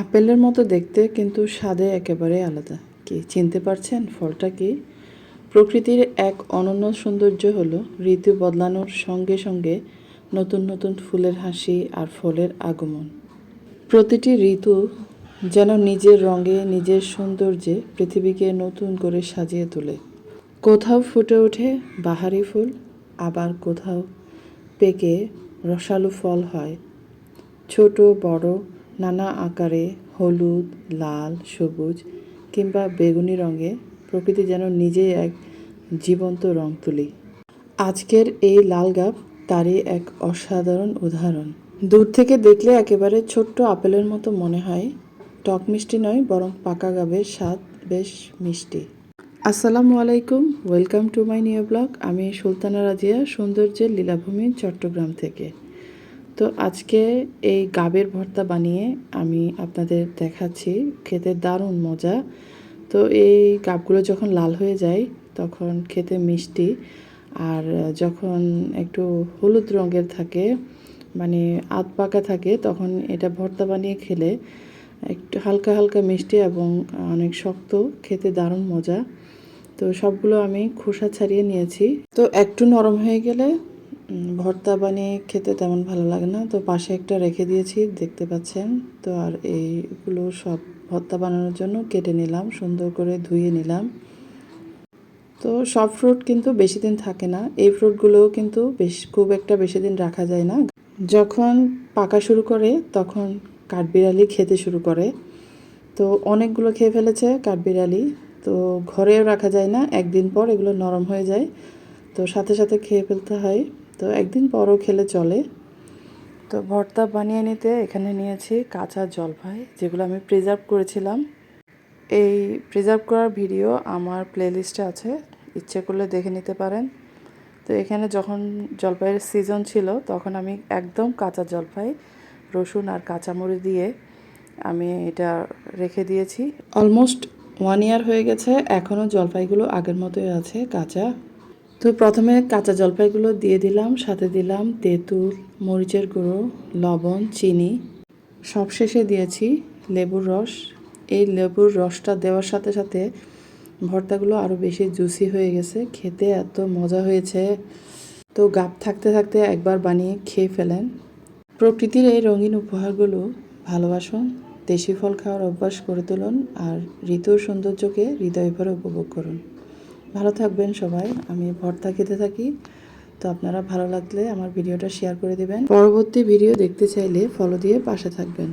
আপেলের মতো দেখতে কিন্তু স্বাদে একেবারে আলাদা। কি চিনতে পারছেন ফলটা কি? প্রকৃতির এক অনন্য সৌন্দর্য হলো ঋতু বদলানোর সঙ্গে সঙ্গে নতুন নতুন ফুলের হাসি আর ফলের আগমন। প্রতিটি ঋতু যেন নিজের রঙে নিজের সৌন্দর্যে পৃথিবীকে নতুন করে সাজিয়ে তোলে। কোথাও ফুটে ওঠে বাহারি ফুল, আবার কোথাও পেকে রসালো ফল হয়। ছোট বড় নানা আকারে, হলুদ, লাল, সবুজ কিংবা বেগুনি রঙে প্রকৃতি যেন নিজেই এক জীবন্ত রং তুলি। আজকের এই লাল গাব তারই এক অসাধারণ উদাহরণ। দূর থেকে দেখলে একেবারে ছোট্ট আপেলের মতো মনে হয়। টক মিষ্টি নয়, বরং পাকা গাবের স্বাদ বেশ মিষ্টি। আসসালামু আলাইকুম, welcome to my new blog. আমি সুলতানা রাজিয়া, সৌন্দর্যের লীলাভূমি, চট্টগ্রাম থেকে। তো আজকে এই গাবের ভর্তা বানিয়ে আমি আপনাদের দেখাচ্ছি। খেতে দারুণ মজা। তো এই গাবগুলো যখন লাল হয়ে যায় তখন খেতে মিষ্টি, আর যখন একটু হলুদ রঙের থাকে, মানে আধ পাকা থাকে, তখন এটা ভর্তা বানিয়ে খেলে একটু হালকা হালকা মিষ্টি এবং অনেক শক্ত, খেতে দারুণ মজা। তো সবগুলো আমি খোসা ছাড়িয়ে নিয়েছি। তো একটু নরম হয়ে গেলে ভর্তা বানিয়ে খেতে তেমন ভালো লাগে না, তো পাশে একটা রেখে দিয়েছি, দেখতে পাচ্ছেন। তো আর এইগুলো সব ভর্তা বানানোর জন্য কেটে নিলাম, সুন্দর করে ধুয়ে নিলাম। তো সব ফ্রুট কিন্তু বেশি দিন থাকে না, এই ফ্রুটগুলোও কিন্তু খুব একটা বেশি দিন রাখা যায় না। যখন পাকা শুরু করে তখন কাঠবিড়ালি খেতে শুরু করে। তো অনেকগুলো খেয়ে ফেলেছে কাঠবিড়ালি। তো ঘরেও রাখা যায় না, একদিন পর এগুলো নরম হয়ে যায়, তো সাথে সাথে খেয়ে ফেলতে হয়। তো একদিন পরও খেলে চলে। তো ভর্তা বানিয়ে নিতে এখানে নিয়েছি কাঁচা জলপাই, যেগুলো আমি প্রিজার্ভ করেছিলাম। এই প্রিজার্ভ করার ভিডিও আমার প্লেলিস্টে আছে, ইচ্ছে করলে দেখে নিতে পারেন। তো এখানে যখন জলপাইয়ের সিজন ছিল তখন আমি একদম কাঁচা জলপাই রসুন আর কাঁচামরিচ দিয়ে আমি এটা রেখে দিয়েছি। অলমোস্ট 1 ইয়ার হয়ে গেছে, এখনও জলপাইগুলো আগের মতোই আছে কাঁচা। তো প্রথমে কাঁচা জলপাইগুলো দিয়ে দিলাম, সাথে দিলাম তেঁতুল, মরিচের গুঁড়ো, লবণ, চিনি। সবশেষে দিয়েছি লেবুর রস। এই লেবুর রসটা দেওয়ার সাথে সাথে ভর্তাগুলো আরও বেশি জুসি হয়ে গেছে, খেতে এত মজা হয়েছে। তো গাব থাকতে থাকতে একবার বানিয়ে খেয়ে ফেলেন। প্রকৃতির এই রঙিন উপহারগুলো ভালোবাসুন, দেশি ফল খাওয়ার অভ্যাস করে তুলুন, আর ঋতুর সৌন্দর্যকে হৃদয় ভরে উপভোগ করুন। ভালো থাকবেন সবাই। আমি ভর্তা খেতে থাকি। তো আপনারা ভালো লাগলে আমার ভিডিওটা শেয়ার করে দিবেন। পরবর্তী ভিডিও দেখতে চাইলে ফলো দিয়ে পাশে থাকবেন।